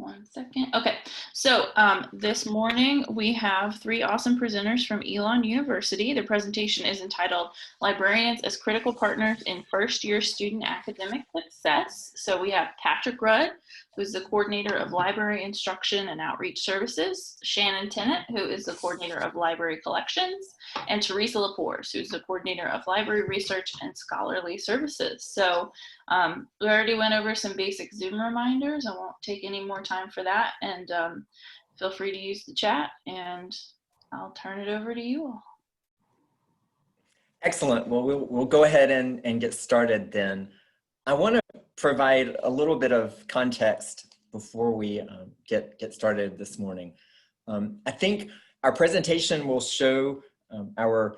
One second. Okay, so this morning we have three awesome presenters from Elon University. The presentation is entitled Librarians as Critical Partners in First Year Student Academic Success. So we have Patrick Rudd, who's the coordinator of Library Instruction and Outreach Services, Shannon Tennant, who is the coordinator of Library Collections, and Teresa Lepores, who's the coordinator of Library Research and Scholarly Services. So we already went over some basic Zoom reminders. I won't take any more time for that, and feel free to use the chat, and I'll turn it over to you all. Excellent. Well, we'll go ahead and get started then. I want to provide a little bit of context before we get started this morning. I think our presentation will show our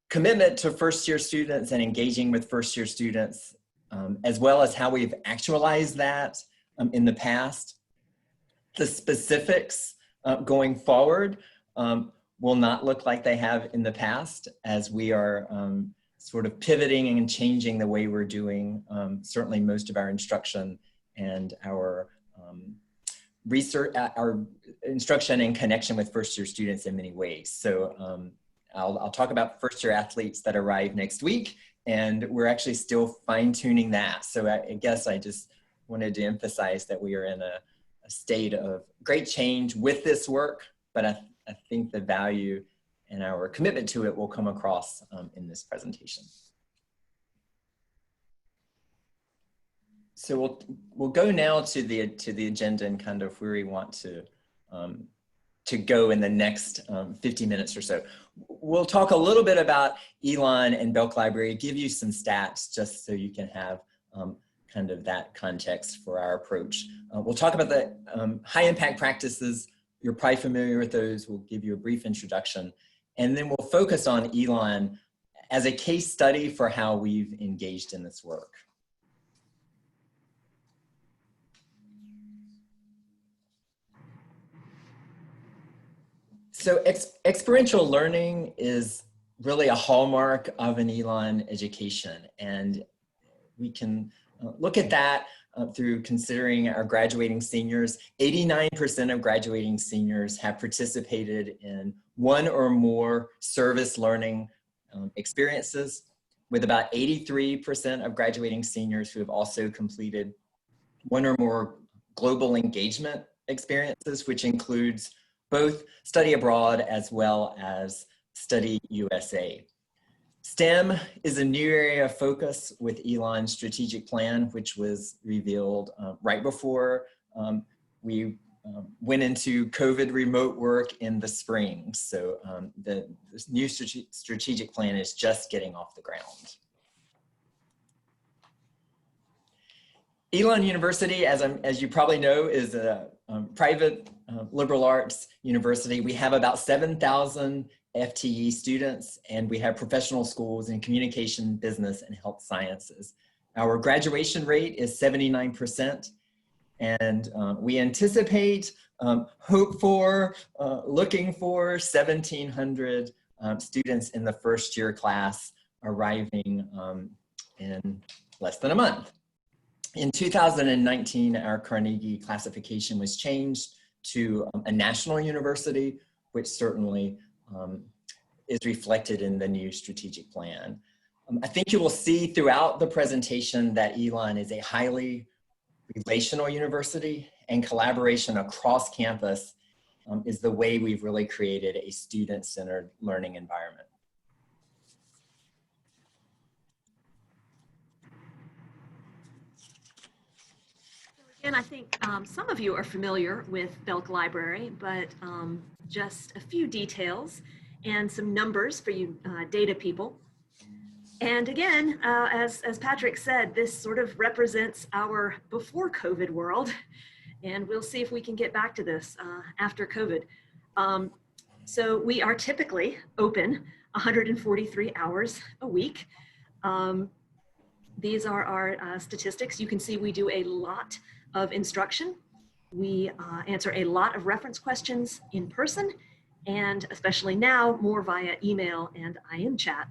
commitment to first-year students and engaging with first-year students, as well as how we've actualized that in the past. The specifics going forward will not look like they have in the past, as we are sort of pivoting and changing the way we're doing certainly most of our instruction and our research, our instruction in connection with first-year students in many ways. So I'll talk about first-year athletes that arrive next week, and we're actually still fine-tuning that. So I guess I just wanted to emphasize that we are in a state of great change with this work, but I think the value and our commitment to it will come across in this presentation. So we'll go now to the agenda and kind of where we want to go in the next 50 minutes or so. We'll talk a little bit about Elon and Belk Library, give you some stats just so you can have kind of that context for our approach. We'll talk about the high impact practices. You're probably familiar with those. We'll give you a brief introduction. And then we'll focus on Elon as a case study for how we've engaged in this work. So experiential learning is really a hallmark of an Elon education. And we can look at that through considering our graduating seniors. 89% of graduating seniors have participated in one or more service learning experiences, with about 83% of graduating seniors who have also completed one or more global engagement experiences, which includes both study abroad as well as study USA. STEM is a new area of focus with Elon's strategic plan, which was revealed right before we went into COVID remote work in the spring. So this new strategic plan is just getting off the ground. Elon University, as you probably know, is a private liberal arts university. We have about 7,000 FTE students, and we have professional schools in communication, business, and health sciences. Our graduation rate is 79%, and we anticipate, hope for, looking for 1,700 students in the first year class arriving in less than a month. In 2019, our Carnegie classification was changed to a national university, which certainly is reflected in the new strategic plan. I think you will see throughout the presentation that Elon is a highly relational university, and collaboration across campus is the way we've really created a student-centered learning environment. And I think some of you are familiar with Belk Library, but just a few details and some numbers for you data people. And again, as Patrick said, this sort of represents our before COVID world, and we'll see if we can get back to this after COVID. So we are typically open 143 hours a week. These are our statistics. You can see we do a lot of instruction. We answer a lot of reference questions in person, and especially now, more via email and IM chat.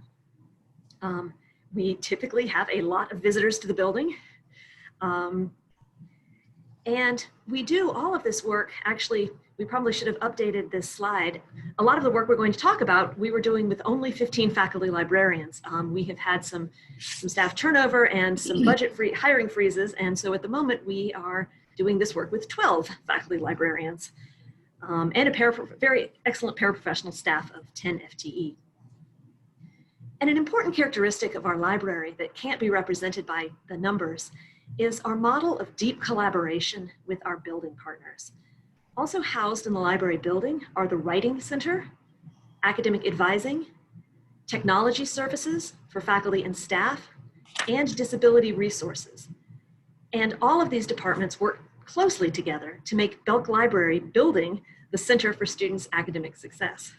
We typically have a lot of visitors to the building. And we do all of this work, actually, we probably should have updated this slide. A lot of the work we're going to talk about, we were doing with only 15 faculty librarians. We have had some staff turnover and some hiring freezes. And so at the moment we are doing this work with 12 faculty librarians and a very excellent paraprofessional staff of 10 FTE. And an important characteristic of our library that can't be represented by the numbers is our model of deep collaboration with our building partners. Also housed in the library building are the Writing Center, academic advising, technology services for faculty and staff, and disability resources. And all of these departments work closely together to make Belk Library building the Center for Students' Academic Success.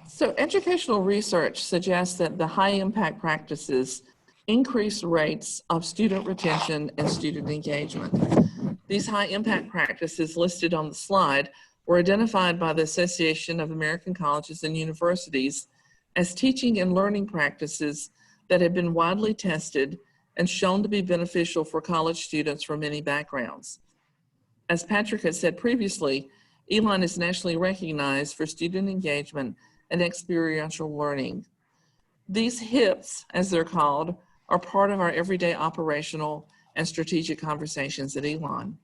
So educational research suggests that the high impact practices increase rates of student retention and student engagement. These high impact practices listed on the slide were identified by the Association of American Colleges and Universities as teaching and learning practices that have been widely tested and shown to be beneficial for college students from many backgrounds. As Patrick had said previously, Elon is nationally recognized for student engagement and experiential learning. These HIPs, as they're called, are part of our everyday operational and strategic conversations at Elon.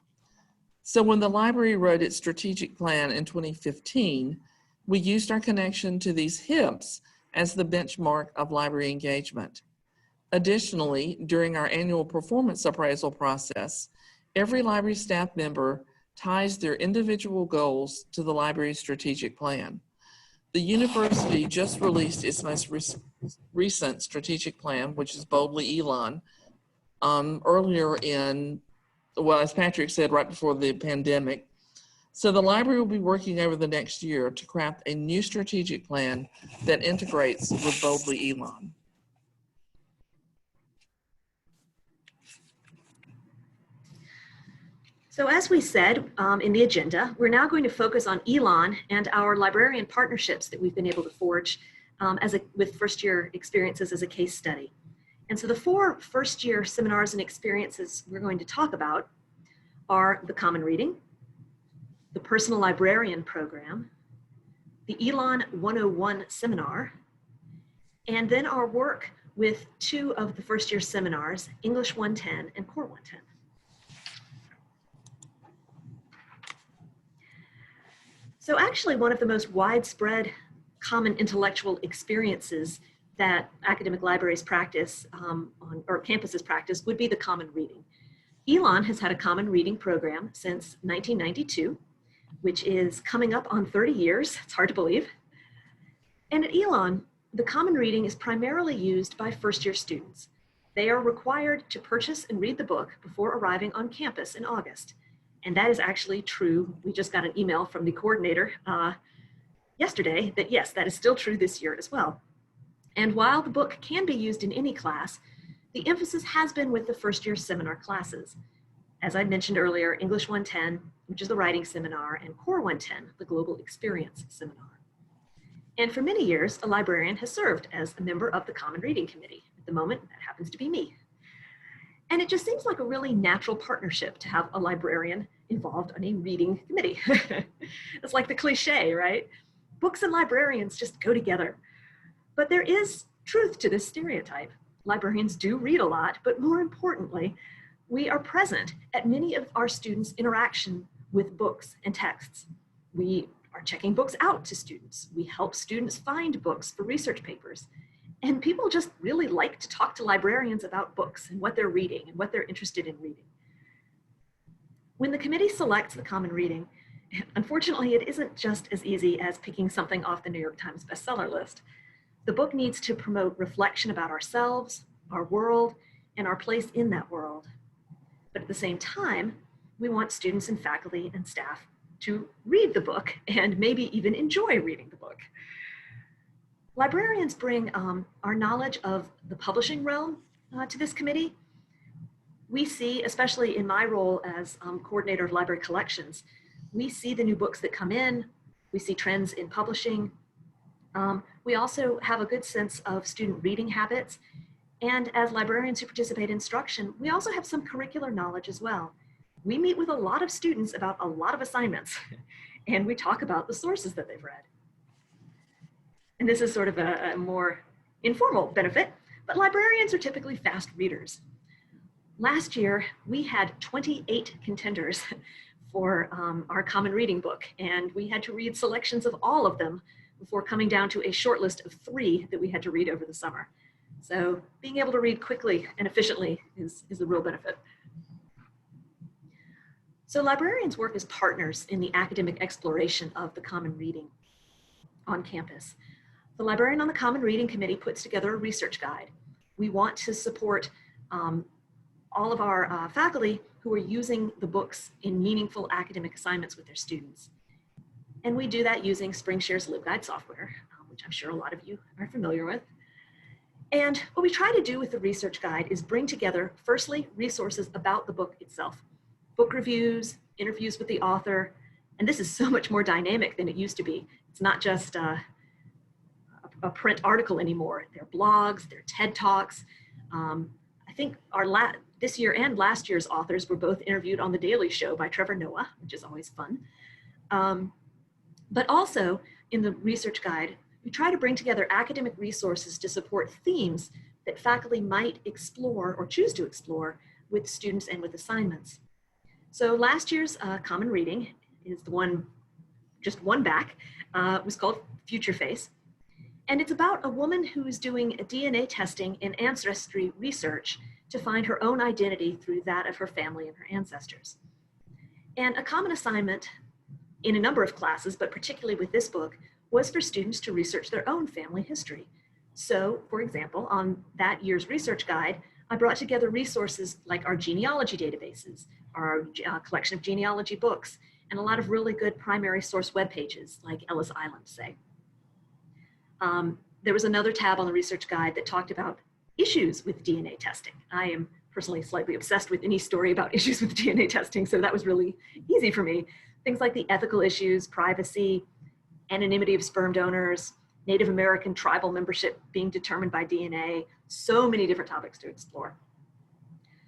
So when the library wrote its strategic plan in 2015, we used our connection to these HIPs as the benchmark of library engagement. Additionally, during our annual performance appraisal process, every library staff member ties their individual goals to the library's strategic plan. The university just released its most recent strategic plan, which is Boldly Elon, earlier in, well, as Patrick said, right before the pandemic. So the library will be working over the next year to craft a new strategic plan that integrates with Boldly Elon. So as we said in the agenda, we're now going to focus on Elon and our librarian partnerships that we've been able to forge with first-year experiences as a case study. And so the 4 first-year seminars and experiences we're going to talk about are the Common Reading, the Personal Librarian Program, the Elon 101 Seminar, and then our work with 2 of the first-year seminars, English 110 and Core 110. So actually one of the most widespread common intellectual experiences that academic libraries practice or campuses practice would be the Common Reading. Elon has had a Common Reading program since 1992, which is coming up on 30 years. It's hard to believe. And at Elon, the Common Reading is primarily used by first-year students. They are required to purchase and read the book before arriving on campus in August. And that is actually true. We just got an email from the coordinator yesterday that yes, that is still true this year as well. And while the book can be used in any class, the emphasis has been with the first-year seminar classes. As I mentioned earlier, English 110, which is the writing seminar, and Core 110, the global experience seminar. And for many years, a librarian has served as a member of the Common Reading Committee. At the moment, that happens to be me. And it just seems like a really natural partnership to have a librarian involved on a reading committee. It's like the cliche, right? Books and librarians just go together. But there is truth to this stereotype. Librarians do read a lot, but more importantly, we are present at many of our students' interaction with books and texts. We are checking books out to students. We help students find books for research papers. And people just really like to talk to librarians about books and what they're reading and what they're interested in reading. When the committee selects the Common Reading, unfortunately, it isn't just as easy as picking something off the New York Times bestseller list. The book needs to promote reflection about ourselves, our world, and our place in that world. But at the same time, we want students and faculty and staff to read the book and maybe even enjoy reading the book. Librarians bring our knowledge of the publishing realm to this committee. We see, especially in my role as coordinator of library collections, we see the new books that come in, we see trends in publishing, We also have a good sense of student reading habits. And as librarians who participate in instruction, we also have some curricular knowledge as well. We meet with a lot of students about a lot of assignments, and we talk about the sources that they've read. And this is sort of a more informal benefit, but librarians are typically fast readers. Last year, we had 28 contenders for our common reading book, and we had to read selections of all of them before coming down to a short list of 3 that we had to read over the summer. So being able to read quickly and efficiently is a real benefit. So librarians work as partners in the academic exploration of the common reading on campus. The librarian on the Common Reading Committee puts together a research guide. We want to support all of our faculty who are using the books in meaningful academic assignments with their students. And we do that using SpringShare's LibGuide software, which I'm sure a lot of you are familiar with. And what we try to do with the research guide is bring together, firstly, resources about the book itself, book reviews, interviews with the author, and this is so much more dynamic than it used to be. It's not just a print article anymore. There are blogs, there are TED Talks. I think this year and last year's authors were both interviewed on The Daily Show by Trevor Noah, which is always fun. But also in the research guide, we try to bring together academic resources to support themes that faculty might explore or choose to explore with students and with assignments. So last year's Common Reading is the one, just one back, was called Future Face. And it's about a woman who is doing a DNA testing and ancestry research to find her own identity through that of her family and her ancestors. And a common assignment in a number of classes, but particularly with this book, was for students to research their own family history. So, for example, on that year's research guide, I brought together resources like our genealogy databases, our collection of genealogy books, and a lot of really good primary source web pages like Ellis Island, say. There was another tab on the research guide that talked about issues with DNA testing. I am personally slightly obsessed with any story about issues with DNA testing, so that was really easy for me. Things like the ethical issues, privacy, anonymity of sperm donors, Native American tribal membership being determined by DNA, so many different topics to explore.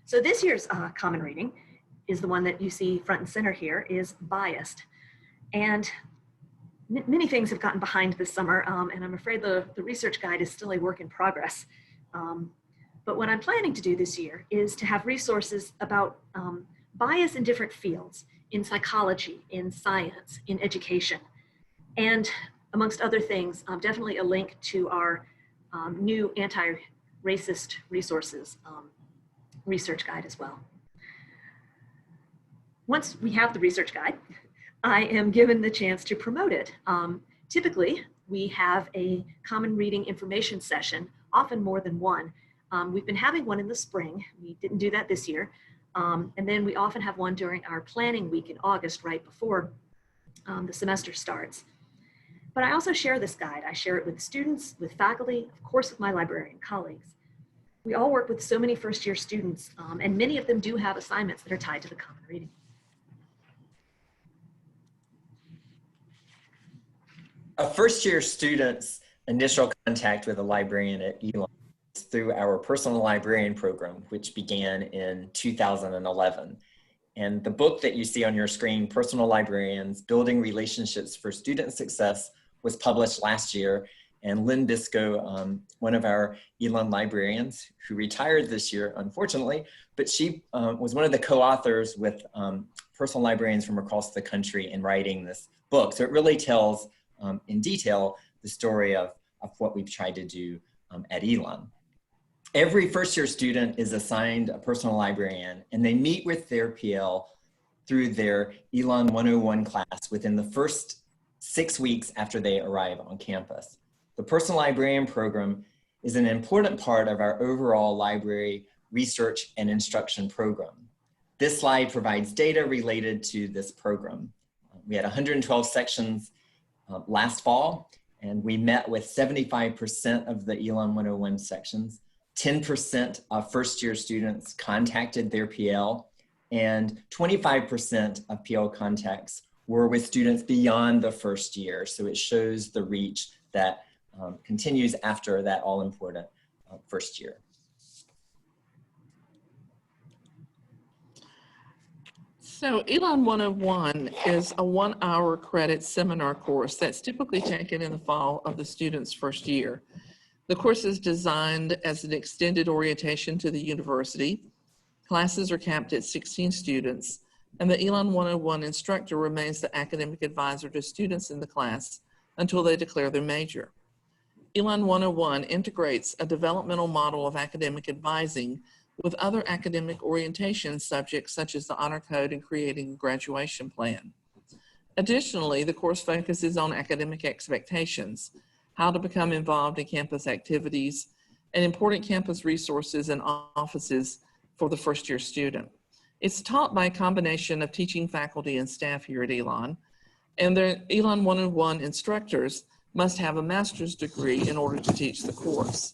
So this year's Common Reading is the one that you see front and center here, is Biased. And many things have gotten behind this summer, and I'm afraid the research guide is still a work in progress. But what I'm planning to do this year is to have resources about bias in different fields, in psychology, in science, in education, and amongst other things, definitely a link to our new anti-racist resources research guide as well. Once we have the research guide, I am given the chance to promote it. Typically, we have a common reading information session, often more than one. We've been having one in the spring. We didn't do that this year. And then we often have one during our planning week in August, right before the semester starts. But I also share this guide. I share it with students, with faculty, of course, with my librarian colleagues. We all work with so many first-year students, and many of them do have assignments that are tied to the common reading. A first-year student's initial contact with a librarian at Elon is through our personal librarian program, which began in 2011. And the book that you see on your screen, Personal Librarians, Building Relationships for Student Success, was published last year. And Lynn Bisco, one of our Elon librarians who retired this year, unfortunately, but she was one of the co-authors with personal librarians from across the country in writing this book. So it really tells in detail the story of what we've tried to do at Elon. Every first-year student is assigned a personal librarian, and they meet with their PL through their Elon 101 class within the first 6 weeks after they arrive on campus. The personal librarian program is an important part of our overall library research and instruction program. This slide provides data related to this program. We had 112 sections last fall, and we met with 75% of the Elon 101 sections. 10% of first-year students contacted their PL, and 25% of PL contacts were with students beyond the first year. So it shows the reach that continues after that all-important first year. So Elon 101 is a 1-hour credit seminar course that's typically taken in the fall of the student's first year. The course is designed as an extended orientation to the university. Classes are capped at 16 students, and the Elon 101 instructor remains the academic advisor to students in the class until they declare their major. Elon 101 integrates a developmental model of academic advising with other academic orientation subjects such as the honor code and creating a graduation plan. Additionally, the course focuses on academic expectations, how to become involved in campus activities, and important campus resources and offices for the first-year student. It's taught by a combination of teaching faculty and staff here at Elon, and the Elon 101 instructors must have a master's degree in order to teach the course.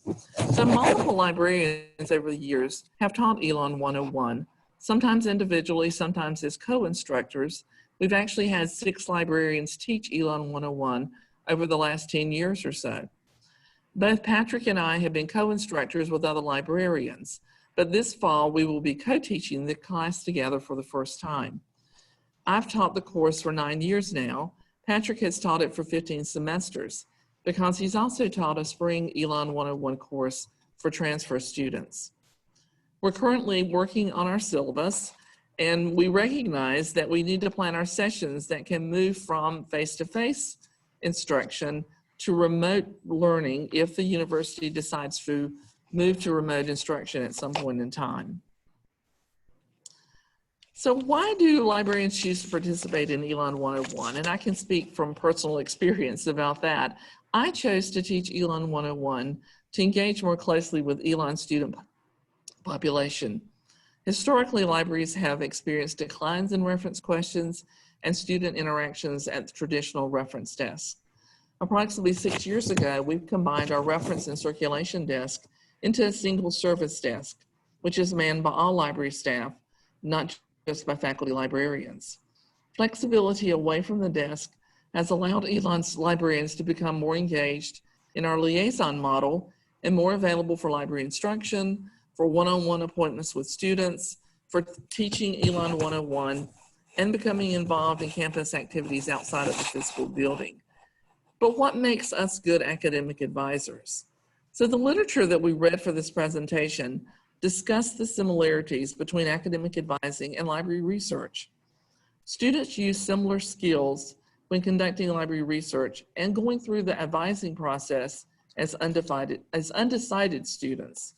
So multiple librarians over the years have taught Elon 101, sometimes individually, sometimes as co-instructors. We've actually had 6 librarians teach Elon 101 over the last 10 years or so. Both Patrick and I have been co-instructors with other librarians, but this fall we will be co-teaching the class together for the first time. I've taught the course for 9 years now. Patrick has taught it for 15 semesters because he's also taught a spring Elon 101 course for transfer students. We're currently working on our syllabus, and we recognize that we need to plan our sessions that can move from face-to-face instruction to remote learning if the university decides to move to remote instruction at some point in time. So why do librarians choose to participate in Elon 101? And I can speak from personal experience about that. I chose to teach Elon 101 to engage more closely with Elon's student population. Historically, libraries have experienced declines in reference questions and student interactions at the traditional reference desk. Approximately 6 years ago, we've combined our reference and circulation desk into a single service desk, which is manned by all library staff, not just by faculty librarians. Flexibility away from the desk has allowed Elon's librarians to become more engaged in our liaison model and more available for library instruction, for one-on-one appointments with students, for teaching Elon 101, and becoming involved in campus activities outside of the physical building. But what makes us good academic advisors? So the literature that we read for this presentation discussed the similarities between academic advising and library research. Students use similar skills when conducting library research and going through the advising process as undecided students.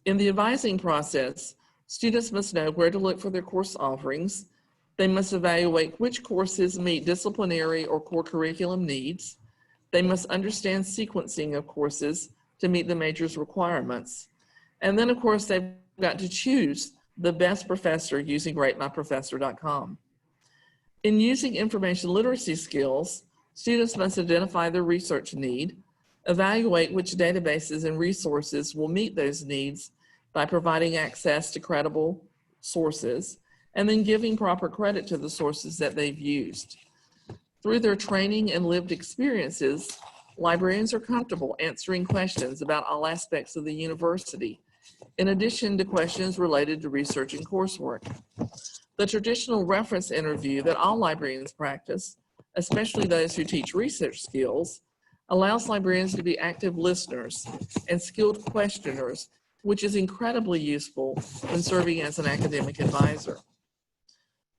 In the advising process, students must know where to look for their course offerings. They must evaluate which courses meet disciplinary or core curriculum needs. They must understand sequencing of courses to meet the major's requirements. And then, of course, they've got to choose the best professor using ratemyprofessor.com. In using information literacy skills, students must identify their research need, evaluate which databases and resources will meet those needs by providing access to credible sources, and then giving proper credit to the sources that they've used. Through their training and lived experiences, librarians are comfortable answering questions about all aspects of the university, in addition to questions related to research and coursework. The traditional reference interview that all librarians practice, especially those who teach research skills, allows librarians to be active listeners and skilled questioners, which is incredibly useful when serving as an academic advisor.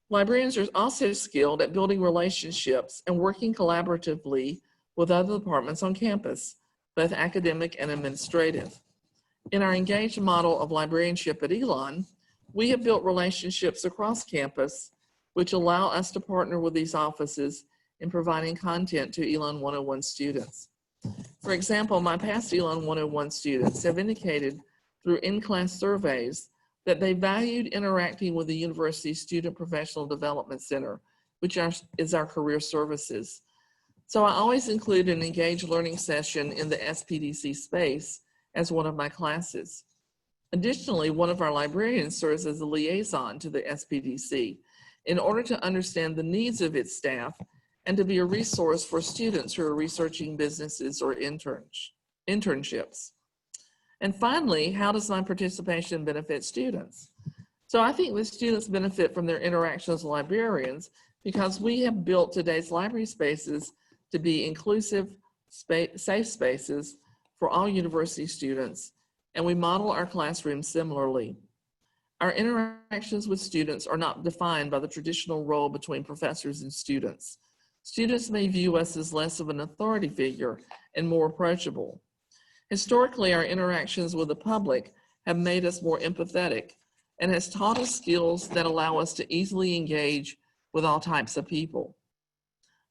Librarians are also skilled at building relationships and working collaboratively with other departments on campus, both academic and administrative. In our engaged model of librarianship at Elon, we have built relationships across campus, which allow us to partner with these offices in providing content to Elon 101 students. For example, my past Elon 101 students have indicated through in-class surveys that they valued interacting with the University Student Professional Development Center, which is our career services. So I always include an engaged learning session in the SPDC space as one of my classes. Additionally, one of our librarians serves as a liaison to the SPDC in order to understand the needs of its staff and to be a resource for students who are researching businesses or internships. And finally, how does my participation benefit students? So I think the students benefit from their interactions with librarians because we have built today's library spaces to be inclusive, safe spaces for all university students, and we model our classrooms similarly. Our interactions with students are not defined by the traditional role between professors and students. Students may view us as less of an authority figure and more approachable. Historically, our interactions with the public have made us more empathetic and has taught us skills that allow us to easily engage with all types of people.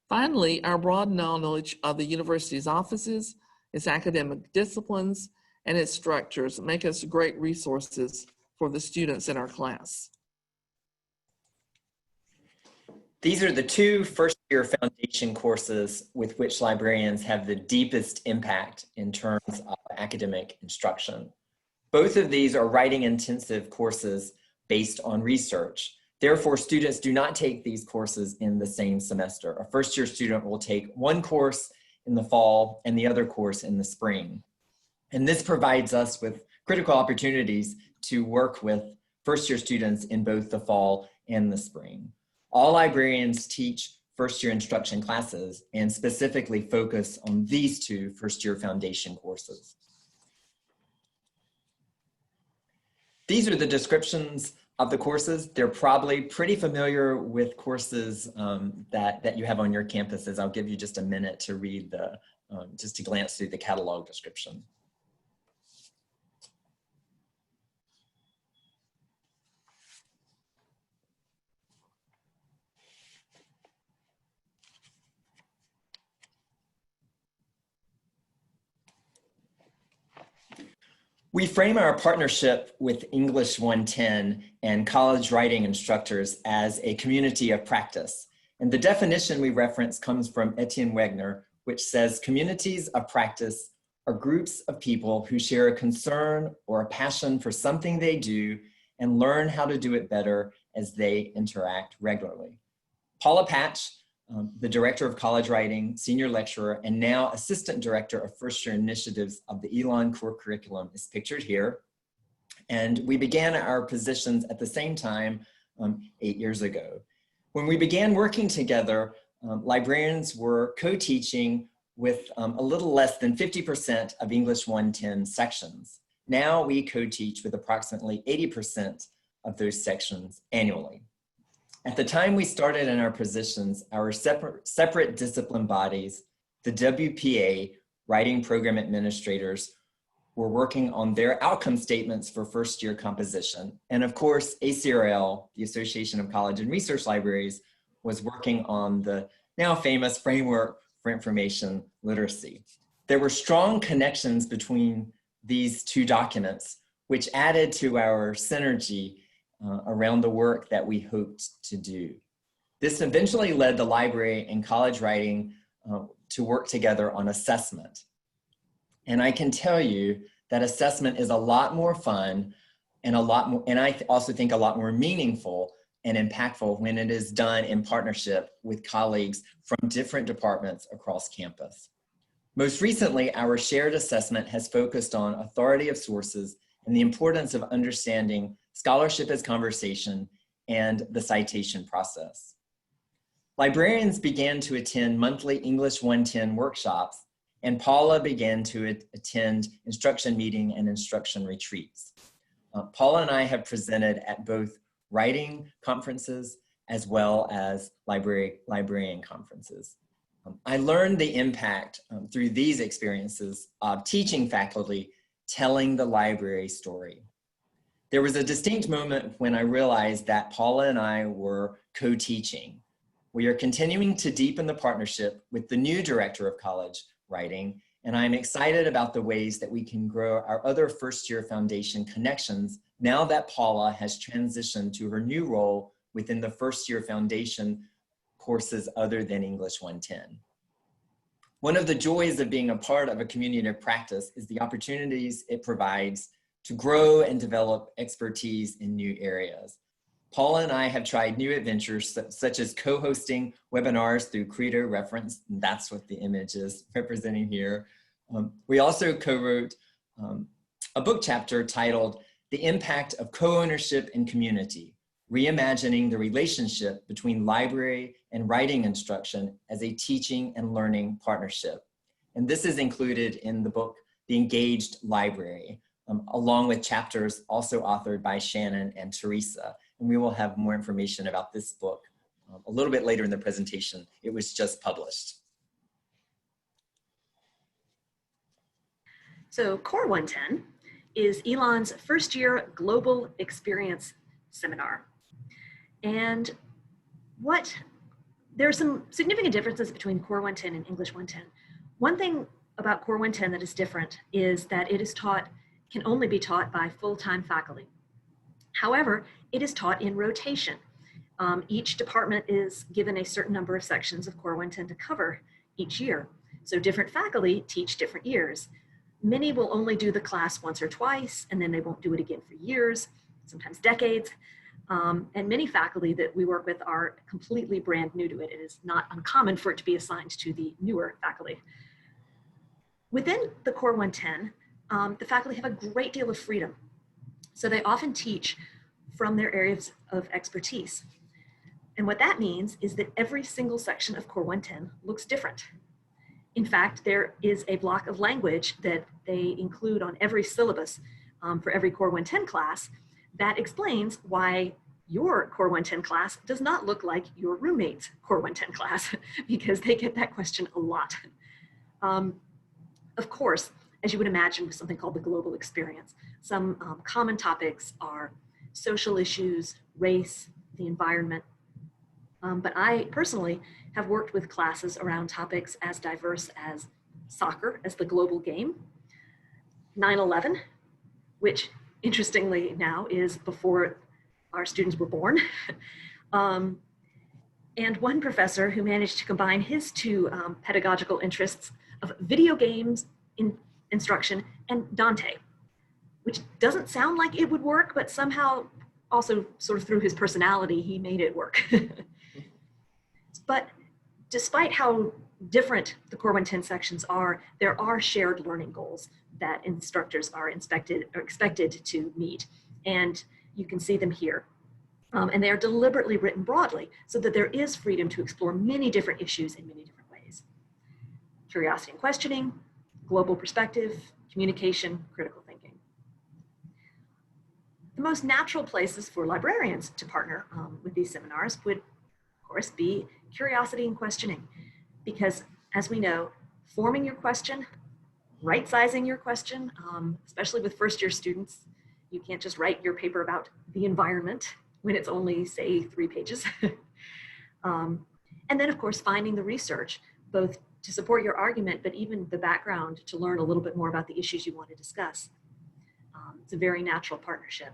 Finally, our broad knowledge of the university's offices, its academic disciplines, and its structures make us great resources for the students in our class. These are the two first-year foundation courses with which librarians have the deepest impact in terms of academic instruction. Both of these are writing-intensive courses based on research. Therefore, students do not take these courses in the same semester. A first-year student will take one course in the fall and the other course in the spring. And this provides us with critical opportunities to work with first-year students in both the fall and the spring. All librarians teach first-year instruction classes and specifically focus on these two first-year foundation courses. These are the descriptions of the courses. They're probably pretty familiar with courses that you have on your campuses. I'll give you just a minute to read just to glance through the catalog description. We frame our partnership with English 110 and college writing instructors as a community of practice. And the definition we reference comes from Etienne Wegner, which says communities of practice are groups of people who share a concern or a passion for something they do and learn how to do it better as they interact regularly. Paula Patch, the Director of College Writing, Senior Lecturer, and now Assistant Director of First Year Initiatives of the Elon Core Curriculum is pictured here. And we began our positions at the same time 8 years ago. When we began working together, librarians were co-teaching with a little less than 50% of English 110 sections. Now we co-teach with approximately 80% of those sections annually. At the time we started in our positions, our separate discipline bodies, the WPA, Writing Program Administrators, were working on their outcome statements for first year composition. And of course, ACRL, the Association of College and Research Libraries, was working on the now famous Framework for Information Literacy. There were strong connections between these two documents, which added to our synergy around the work that we hoped to do. This eventually led the library and college writing to work together on assessment. And I can tell you that assessment is a lot more fun and I also think a lot more meaningful and impactful when it is done in partnership with colleagues from different departments across campus. Most recently, our shared assessment has focused on authority of sources and the importance of understanding scholarship as conversation and the citation process. Librarians began to attend monthly English 110 workshops, and Paula began to attend instruction meeting and instruction retreats. Paula and I have presented at both writing conferences as well as librarian conferences. I learned the impact through these experiences of teaching faculty telling the library story. There was a distinct moment when I realized that Paula and I were co-teaching. We are continuing to deepen the partnership with the new Director of College Writing, and I'm excited about the ways that we can grow our other first-year foundation connections now that Paula has transitioned to her new role within the first-year foundation courses other than English 110. One of the joys of being a part of a community of practice is the opportunities it provides to grow and develop expertise in new areas. Paula and I have tried new adventures such as co-hosting webinars through Creator Reference, and that's what the image is representing here. We also co-wrote a book chapter titled The Impact of Co-Ownership in Community, Reimagining the Relationship Between Library and Writing Instruction as a Teaching and Learning Partnership. And this is included in the book, The Engaged Library, along with chapters also authored by Shannon and Teresa. And we will have more information about this book a little bit later in the presentation. It was just published. So Core 110 is Elon's first year global experience seminar. And there are some significant differences between Core 110 and English 110. One thing about Core 110 that is different is that it is can only be taught by full-time faculty. However, it is taught in rotation. Each department is given a certain number of sections of Core 110 to cover each year. So different faculty teach different years. Many will only do the class once or twice, and then they won't do it again for years, sometimes decades. And many faculty that we work with are completely brand new to it. It is not uncommon for it to be assigned to the newer faculty. Within the Core 110, the faculty have a great deal of freedom. So they often teach from their areas of expertise. And what that means is that every single section of Core 110 looks different. In fact, there is a block of language that they include on every syllabus for every Core 110 class that explains why your Core 110 class does not look like your roommate's Core 110 class, because they get that question a lot. Of course, as you would imagine with something called the global experience, some common topics are social issues, race, the environment. But I personally have worked with classes around topics as diverse as soccer as the global game, 9/11, which interestingly now is before our students were born, and one professor who managed to combine his two pedagogical interests of video games instruction and Dante, which doesn't sound like it would work, but somehow also sort of through his personality, he made it work. But despite how different the Core 110 sections are, there are shared learning goals that instructors are expected to meet. And you can see them here. And they are deliberately written broadly so that there is freedom to explore many different issues in many different ways. Curiosity and questioning, global perspective, communication, critical thinking. The most natural places for librarians to partner with these seminars would, of course, be curiosity and questioning, because as we know, forming your question, right-sizing your question, especially with first-year students, you can't just write your paper about the environment when it's only, say, 3 pages. And then, of course, finding the research, both to support your argument, but even the background to learn a little bit more about the issues you want to discuss. It's a very natural partnership.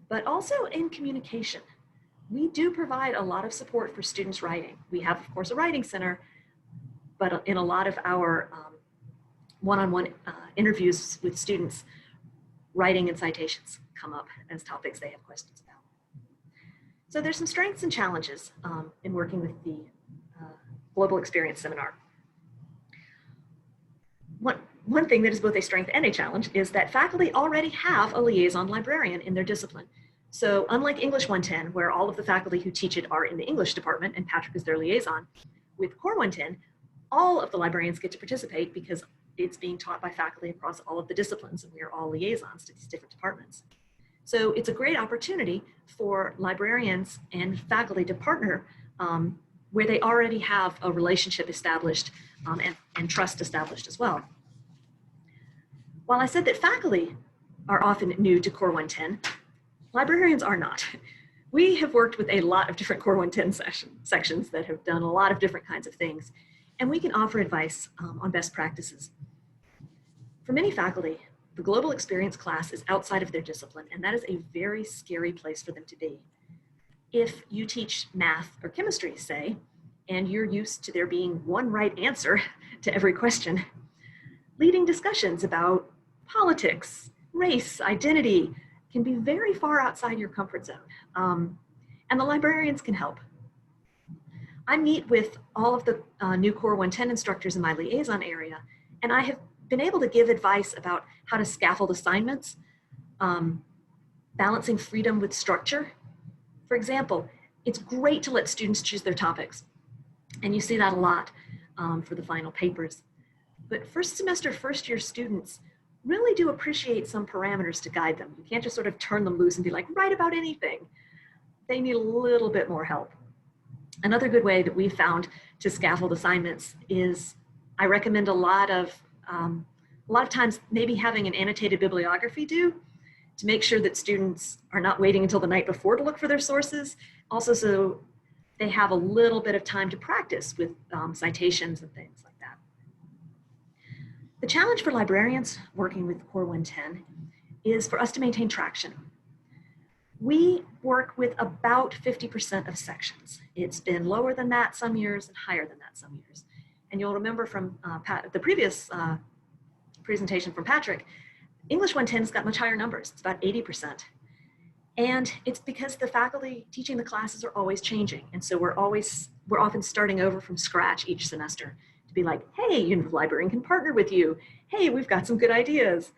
But also in communication, we do provide a lot of support for students writing. We have, of course, a writing center, but in a lot of our one-on-one interviews with students, writing and citations come up as topics they have questions about. So there's some strengths and challenges in working with the Global Experience Seminar. One thing that is both a strength and a challenge is that faculty already have a liaison librarian in their discipline. So unlike English 110, where all of the faculty who teach it are in the English department and Patrick is their liaison, with Core 110, all of the librarians get to participate because it's being taught by faculty across all of the disciplines, and we are all liaisons to these different departments. So it's a great opportunity for librarians and faculty to partner where they already have a relationship established and trust established as well. While I said that faculty are often new to Core 110, librarians are not. We have worked with a lot of different Core 110 sections that have done a lot of different kinds of things, and we can offer advice on best practices. For many faculty, the Global Experience class is outside of their discipline, and that is a very scary place for them to be. If you teach math or chemistry, say, and you're used to there being one right answer to every question, leading discussions about politics, race, identity can be very far outside your comfort zone, and the librarians can help. I meet with all of the new Core 110 instructors in my liaison area, and I have been able to give advice about how to scaffold assignments, balancing freedom with structure. For example, it's great to let students choose their topics, and you see that a lot for the final papers. But first semester, first year students really do appreciate some parameters to guide them. You can't just sort of turn them loose and be like, write about anything. They need a little bit more help. Another good way that we found to scaffold assignments is I recommend a lot of times maybe having an annotated bibliography due to make sure that students are not waiting until the night before to look for their sources. Also, so they have a little bit of time to practice with citations and things like that. The challenge for librarians working with Core 110 is for us to maintain traction. We work with about 50% of sections. It's been lower than that some years and higher than that some years. And you'll remember from the previous presentation from Patrick, English 110's got much higher numbers. It's about 80%. And it's because the faculty teaching the classes are always changing. And so we're often starting over from scratch each semester to be like, hey, the librarian can partner with you. Hey, we've got some good ideas.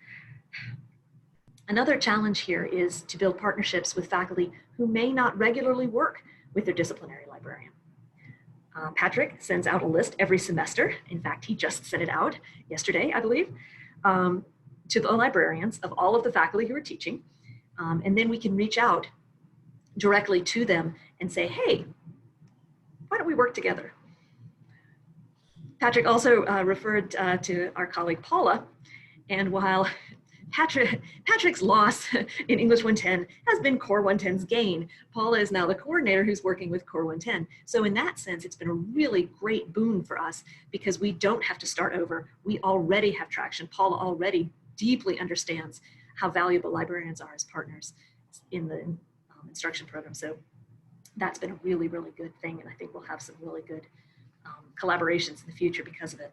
Another challenge here is to build partnerships with faculty who may not regularly work with their disciplinary librarian. Patrick sends out a list every semester. In fact, he just sent it out yesterday, I believe, to the librarians of all of the faculty who are teaching. And then we can reach out directly to them and say, hey, why don't we work together? Patrick also referred to our colleague Paula, and while Patrick's loss in English 110 has been Core 110's gain, Paula is now the coordinator who's working with Core 110. So in that sense, it's been a really great boon for us because we don't have to start over. We already have traction. Paula already deeply understands how valuable librarians are as partners in the instruction program. So that's been a really, really good thing. And I think we'll have some really good collaborations in the future because of it.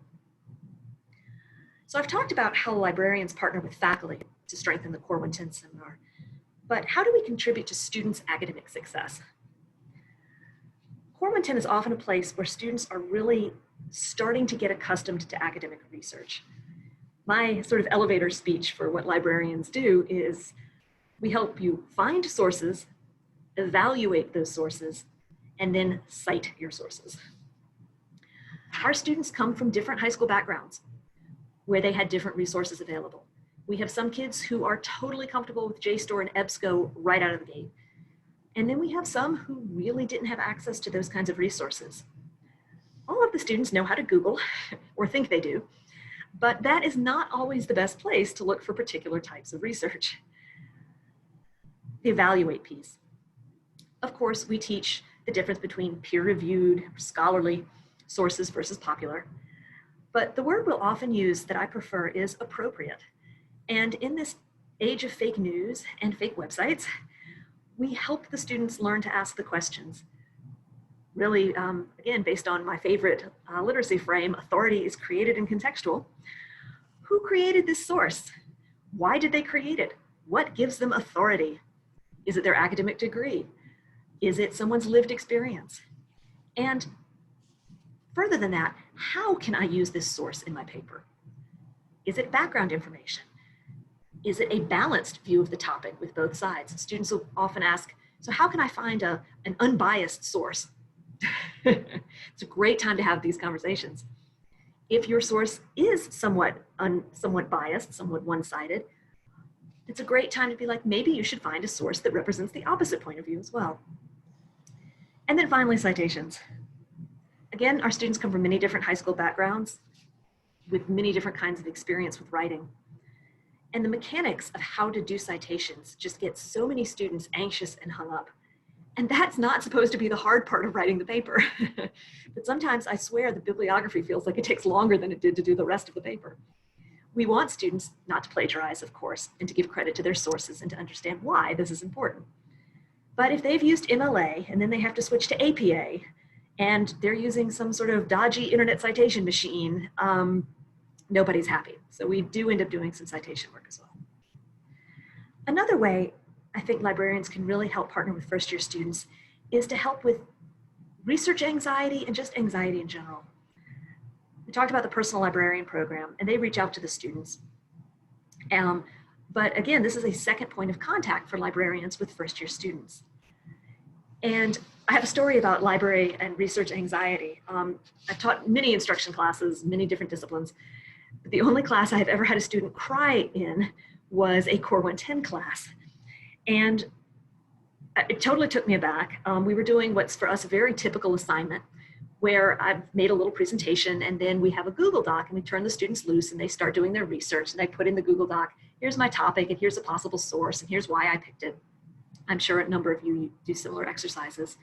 So I've talked about how librarians partner with faculty to strengthen the Core 110 seminar, but how do we contribute to students' academic success? Core 110 is often a place where students are really starting to get accustomed to academic research. My sort of elevator speech for what librarians do is we help you find sources, evaluate those sources, and then cite your sources. Our students come from different high school backgrounds where they had different resources available. We have some kids who are totally comfortable with JSTOR and EBSCO right out of the gate. And then we have some who really didn't have access to those kinds of resources. All of the students know how to Google, or think they do, but that is not always the best place to look for particular types of research. The evaluate piece. Of course, we teach the difference between peer-reviewed, scholarly sources versus popular. But the word we'll often use that I prefer is appropriate. And in this age of fake news and fake websites, we help the students learn to ask the questions. Really, again, based on my favorite literacy frame, authority is created and contextual. Who created this source? Why did they create it? What gives them authority? Is it their academic degree? Is it someone's lived experience? And further than that, how can I use this source in my paper? Is it background information? Is it a balanced view of the topic with both sides? Students will often ask, so how can I find an unbiased source? It's a great time to have these conversations. If your source is somewhat biased, somewhat one-sided, it's a great time to be like, maybe you should find a source that represents the opposite point of view as well. And then finally, citations. Again, our students come from many different high school backgrounds with many different kinds of experience with writing. And the mechanics of how to do citations just get so many students anxious and hung up. And that's not supposed to be the hard part of writing the paper. But sometimes I swear the bibliography feels like it takes longer than it did to do the rest of the paper. We want students not to plagiarize, of course, and to give credit to their sources and to understand why this is important. But if they've used MLA and then they have to switch to APA, and they're using some sort of dodgy internet citation machine, nobody's happy. So we do end up doing some citation work as well. Another way I think librarians can really help partner with first-year students is to help with research anxiety and just anxiety in general. We talked about the personal librarian program, and they reach out to the students. But again, this is a second point of contact for librarians with first-year students. And I have a story about library and research anxiety. I've taught many instruction classes, many different disciplines. But the only class I've ever had a student cry in was a Core 110 class. And it totally took me aback. We were doing what's for us a very typical assignment, where I've made a little presentation, and then we have a Google Doc, and we turn the students loose and they start doing their research, and I put in the Google Doc, here's my topic, and here's a possible source, and here's why I picked it. I'm sure a number of you do similar exercises.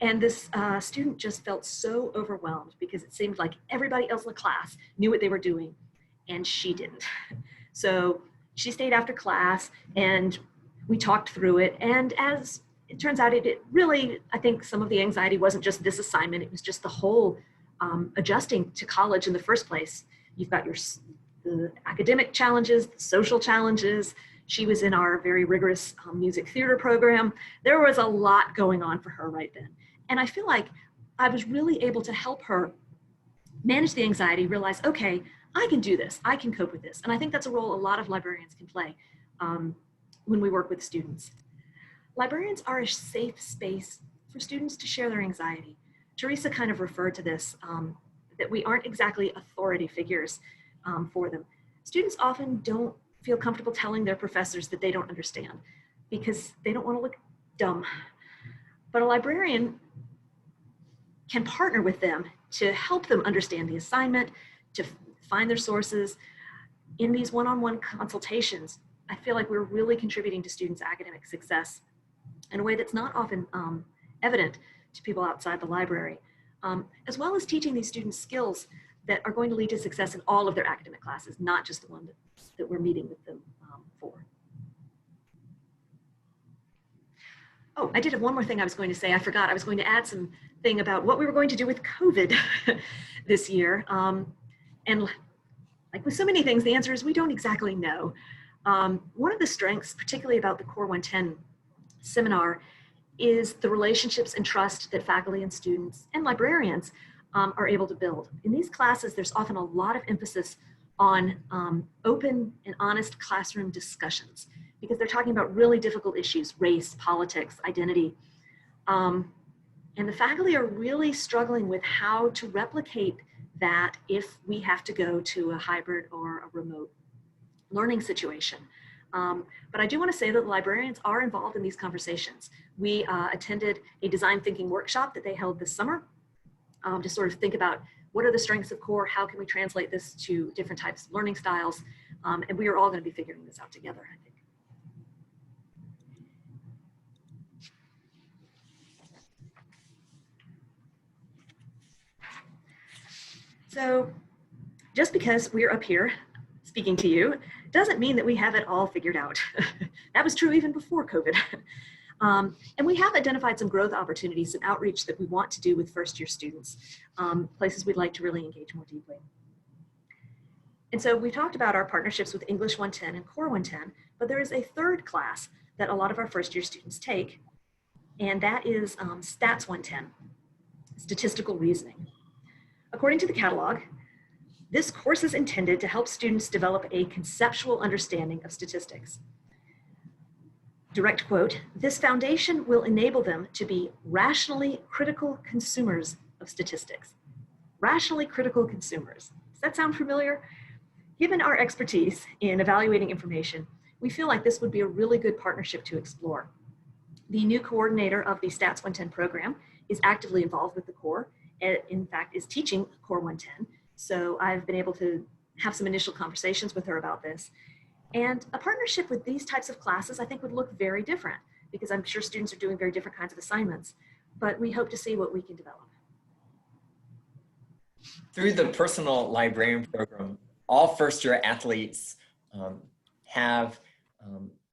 And this student just felt so overwhelmed because it seemed like everybody else in the class knew what they were doing, and she didn't. So she stayed after class, and we talked through it, and as it turns out, it really, I think some of the anxiety wasn't just this assignment, it was just the whole adjusting to college in the first place. You've got the academic challenges, the social challenges. She was in our very rigorous music theater program. There was a lot going on for her right then. And I feel like I was really able to help her manage the anxiety, realize, okay, I can do this, I can cope with this. And I think that's a role a lot of librarians can play when we work with students. Librarians are a safe space for students to share their anxiety. Teresa kind of referred to this, that we aren't exactly authority figures for them. Students often don't feel comfortable telling their professors that they don't understand because they don't want to look dumb. But a librarian can partner with them to help them understand the assignment, to find their sources. In these one-on-one consultations, I feel like we're really contributing to students' academic success in a way that's not often evident to people outside the library, as well as teaching these students skills that are going to lead to success in all of their academic classes, not just the one that we're meeting with them for. Oh, I did have one more thing I was going to say. I forgot. I was going to add something about what we were going to do with COVID this year. And like with so many things, the answer is we don't exactly know. One of the strengths, particularly about the Core 110 seminar, is the relationships and trust that faculty and students and librarians are able to build. In these classes, there's often a lot of emphasis on open and honest classroom discussions because they're talking about really difficult issues, race, politics, identity. And the faculty are really struggling with how to replicate that if we have to go to a hybrid or a remote learning situation. But I do want to say that the librarians are involved in these conversations. We attended a design thinking workshop that they held this summer to sort of think about what are the strengths of CORE, how can we translate this to different types of learning styles, and we are all going to be figuring this out together, I think. So just because we're up here speaking to you doesn't mean that we have it all figured out. That was true even before COVID. And we have identified some growth opportunities and outreach that we want to do with first-year students, places we'd like to really engage more deeply. And so we talked about our partnerships with English 110 and Core 110, but there is a third class that a lot of our first-year students take, and that is Stats 110, Statistical Reasoning. According to the catalog, this course is intended to help students develop a conceptual understanding of statistics. Direct quote, "This foundation will enable them to be rationally critical consumers of statistics." Rationally critical consumers. Does that sound familiar? Given our expertise in evaluating information, we feel like this would be a really good partnership to explore. The new coordinator of the Stats 110 program is actively involved with the Core, and in fact is teaching Core 110. So I've been able to have some initial conversations with her about this. And a partnership with these types of classes, I think, would look very different because I'm sure students are doing very different kinds of assignments, but we hope to see what we can develop. Through the personal librarian program, all first-year athletes have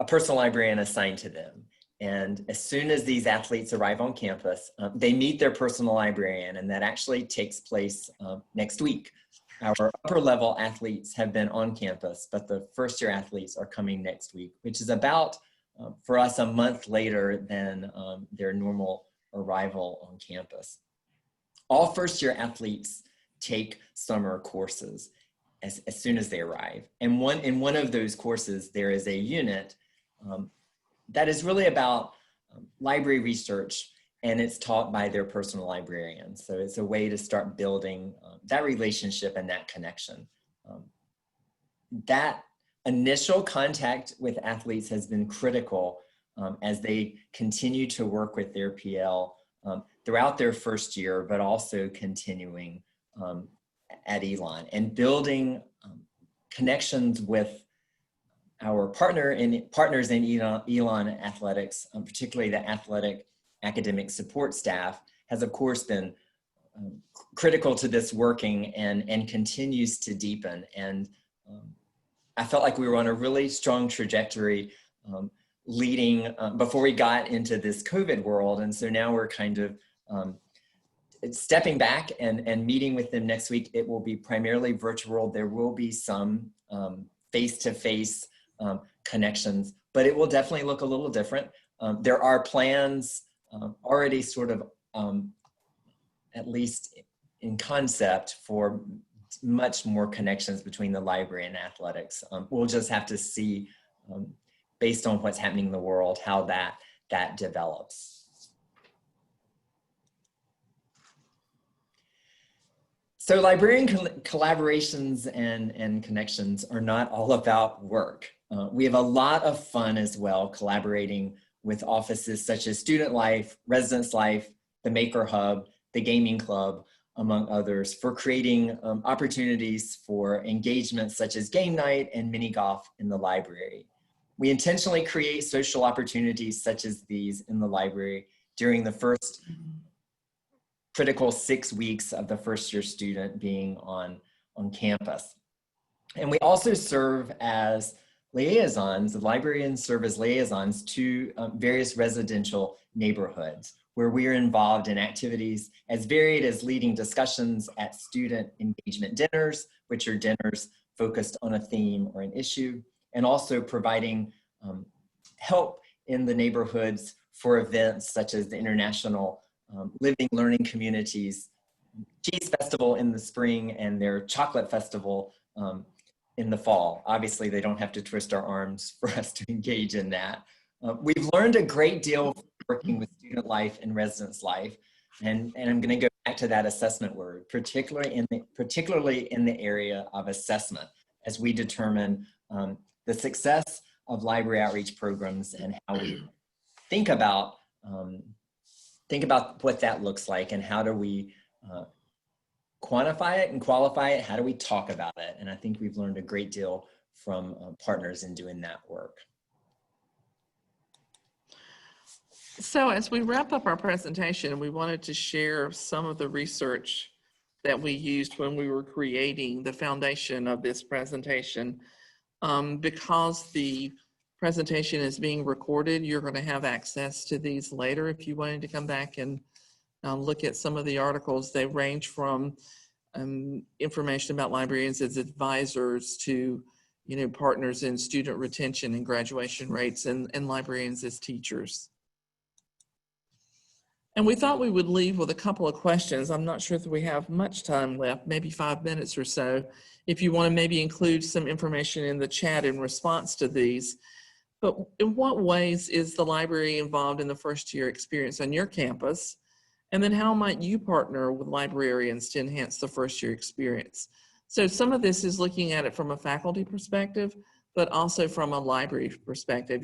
a personal librarian assigned to them. And as soon as these athletes arrive on campus, they meet their personal librarian, and that actually takes place next week. Our upper level athletes have been on campus, but the first year athletes are coming next week, which is about for us a month later than their normal arrival on campus. All first-year athletes take summer courses as soon as they arrive. And in one of those courses, there is a unit that is really about library research, and it's taught by their personal librarian. So it's a way to start building that relationship and that connection. That initial contact with athletes has been critical as they continue to work with their PL throughout their first year, but also continuing at Elon and building connections with our partners in Elon Athletics, particularly the athletic academic support staff, has of course been critical to this working and continues to deepen. And I felt like we were on a really strong trajectory leading before we got into this COVID world. And so now we're kind of stepping back and meeting with them next week. It will be primarily virtual. There will be some face-to-face connections, but it will definitely look a little different. There are plans already sort of, at least in concept, for much more connections between the library and athletics. We'll just have to see, based on what's happening in the world, how that develops. So librarian collaborations and connections are not all about work. We have a lot of fun as well collaborating with offices such as Student Life, Residence Life, the Maker Hub, the Gaming Club, among others, for creating opportunities for engagements such as game night and mini golf in the library. We intentionally create social opportunities such as these in the library during the first critical 6 weeks of the first-year student being on campus. And we also serve as liaisons. The librarians serve as liaisons to various residential neighborhoods, where we are involved in activities as varied as leading discussions at student engagement dinners, which are dinners focused on a theme or an issue, and also providing help in the neighborhoods for events such as the International Living Learning Communities Cheese Festival in the spring and their Chocolate Festival in the fall. Obviously, they don't have to twist our arms for us to engage in that. We've learned a great deal working with Student Life and Residence Life, and I'm going to go back to that assessment word, particularly in the area of assessment, as we determine the success of library outreach programs and how we think about what that looks like and how do we quantify it and qualify it, how do we talk about it? And I think we've learned a great deal from partners in doing that work. So as we wrap up our presentation, we wanted to share some of the research that we used when we were creating the foundation of this presentation. Because the presentation is being recorded, you're going to have access to these later if you wanted to come back and look at some of the articles. They range from information about librarians as advisors to, partners in student retention and graduation rates, and librarians as teachers. And we thought we would leave with a couple of questions. I'm not sure if we have much time left, maybe 5 minutes or so, if you want to maybe include some information in the chat in response to these. But in what ways is the library involved in the first year experience on your campus? And then how might you partner with librarians to enhance the first year experience? So some of this is looking at it from a faculty perspective, but also from a library perspective.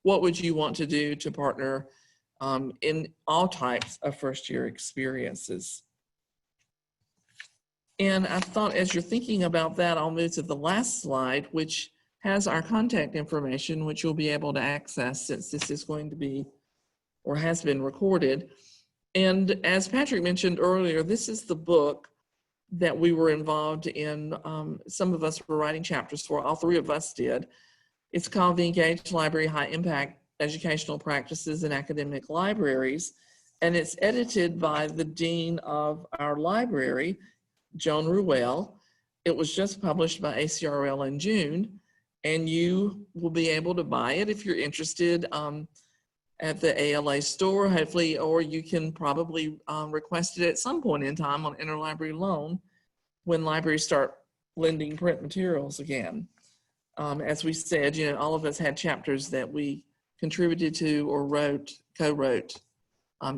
What would you want to do to partner in all types of first year experiences? And I thought as you're thinking about that, I'll move to the last slide, which has our contact information, which you'll be able to access since this is going to be or has been recorded. And as Patrick mentioned earlier, this is the book that we were involved in. Some of us were writing chapters for, all three of us did. It's called The Engaged Library: High Impact Educational Practices in Academic Libraries. And it's edited by the Dean of our library, Joan Ruel. It was just published by ACRL in June. and you will be able to buy it if you're interested at the ALA store, hopefully, or you can probably request it at some point in time on interlibrary loan when libraries start lending print materials again. As we said, you know, all of us had chapters that we contributed to or co-wrote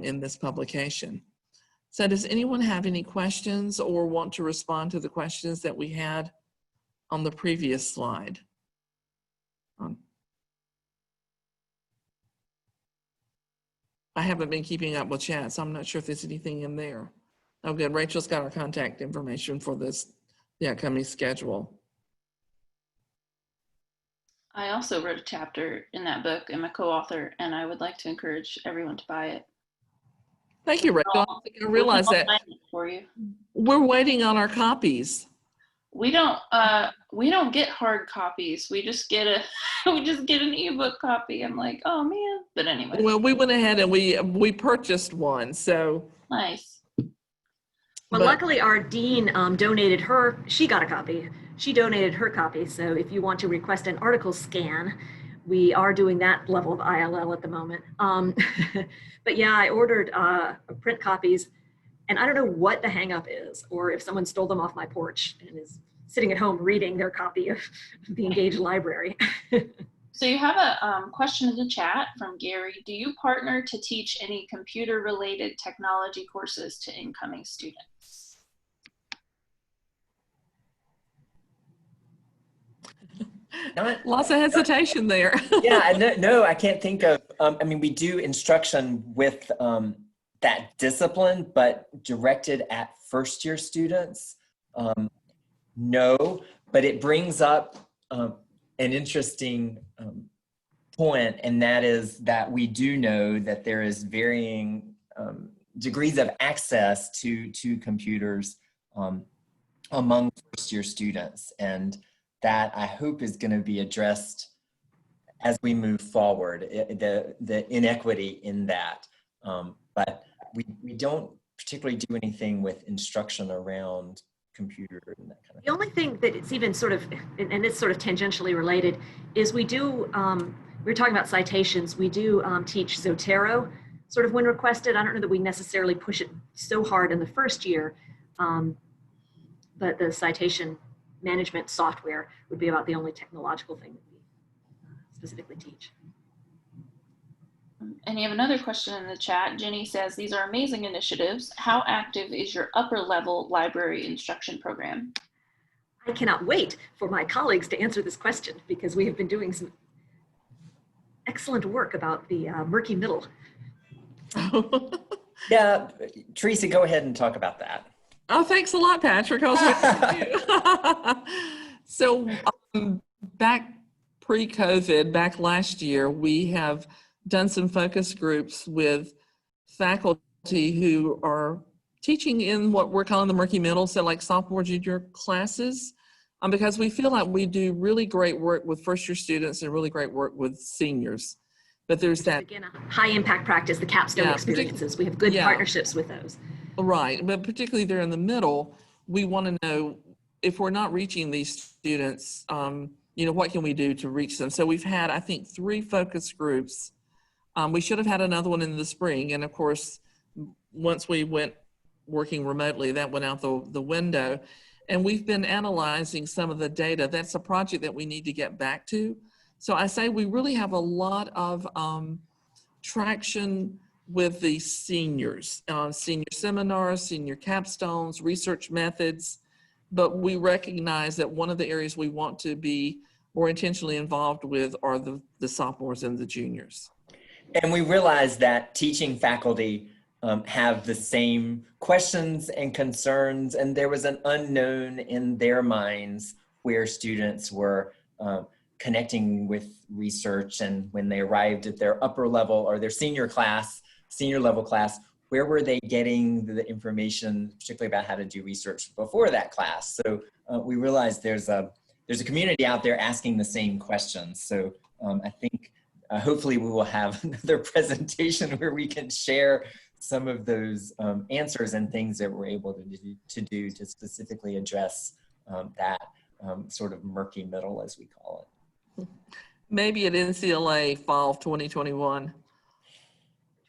in this publication. So does anyone have any questions or want to respond to the questions that we had on the previous slide? I haven't been keeping up with chat, so I'm not sure if there's anything in there. Oh, good. Rachel's got our contact information for the upcoming schedule. I also wrote a chapter in that book. I'm a co-author, and I would like to encourage everyone to buy it. Thank you, Rachel. I don't think I realized that. For you. We're waiting on our copies. We don't get hard copies. We just get an ebook copy. I'm like, oh man. But anyway. Well, we went ahead and we purchased one. So nice. Well, luckily our dean donated she got a copy. She donated her copy. So if you want to request an article scan, we are doing that level of ILL at the moment. But yeah, I ordered print copies. And I don't know what the hang up is, or if someone stole them off my porch and is sitting at home reading their copy of the Engage Library. So you have a question in the chat from Gary. Do you partner to teach any computer-related technology courses to incoming students? Lots of hesitation there. Yeah, no, I can't think of, I mean, we do instruction with that discipline, but directed at first-year students, no, but it brings up an interesting point, and that is that we do know that there is varying degrees of access to computers among first-year students, and that I hope is going to be addressed as we move forward, the inequity in that. But we don't particularly do anything with instruction around computer and that kind of thing. The only thing that it's even sort of, and it's sort of tangentially related, is we do, we were talking about citations, we do teach Zotero sort of when requested. I don't know that we necessarily push it so hard in the first year, but the citation management software would be about the only technological thing that we specifically teach. And you have another question in the chat. Jenny says, these are amazing initiatives. How active is your upper level library instruction program? I cannot wait for my colleagues to answer this question because we have been doing some excellent work about the murky middle. Yeah, Teresa, go ahead and talk about that. Oh, thanks a lot, Patrick. I was with you. So back pre-COVID, back last year, we have done some focus groups with faculty who are teaching in what we're calling the murky middle, so like sophomore, junior classes, because we feel like we do really great work with first-year students and really great work with seniors. But there's that, again, a high impact practice, the capstone experiences. We have good partnerships with those. Right, but particularly there in the middle, we want to know if we're not reaching these students, you know, what can we do to reach them? So we've had, I think, 3 focus groups. We should have had another one in the spring. And of course, once we went working remotely, that went out the window. And we've been analyzing some of the data. That's a project that we need to get back to. So I say we really have a lot of traction with the seniors, senior seminars, senior capstones, research methods. But we recognize that one of the areas we want to be more intentionally involved with are the sophomores and the juniors. And we realize that teaching faculty have the same questions and concerns, and there was an unknown in their minds where students were connecting with research, and when they arrived at their upper level or their senior level class, where were they getting the information, particularly about how to do research before that class? So we realized there's a community out there asking the same questions. So I think hopefully we will have another presentation where we can share some of those answers and things that we're able to do to specifically address that sort of murky middle, as we call it. Maybe at NCLA fall of 2021.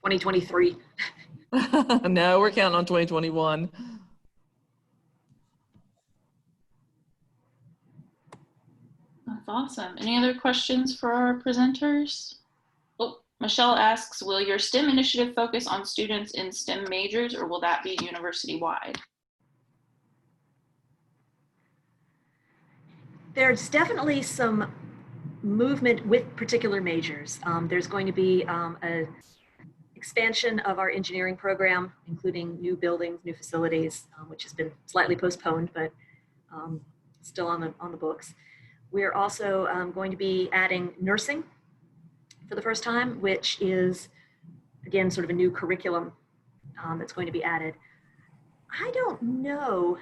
2023. No, we're counting on 2021. That's awesome. Any other questions for our presenters? Oh, Michelle asks, will your STEM initiative focus on students in STEM majors, or will that be university-wide? There's definitely some movement with particular majors. There's going to be a expansion of our engineering program, including new buildings, new facilities, which has been slightly postponed, but still on the books. We're also going to be adding nursing for the first time, which is, again, sort of a new curriculum that's going to be added. I don't know.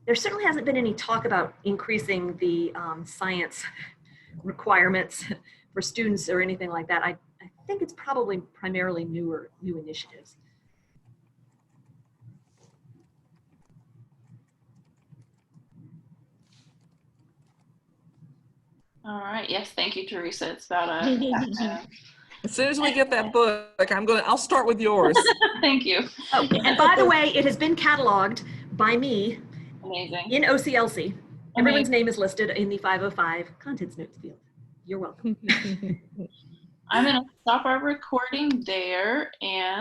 There certainly hasn't been any talk about increasing the science requirements for students or anything like that. I think it's probably primarily new initiatives. All right. Yes. Thank you, Teresa. It's about a. As soon as we get that book, I'll start with yours. Thank you. Oh, and by the way, it has been cataloged by me Amazing. in OCLC. Everyone's name is listed in the 505 contents notes field. You're welcome. I'm going to stop our recording there and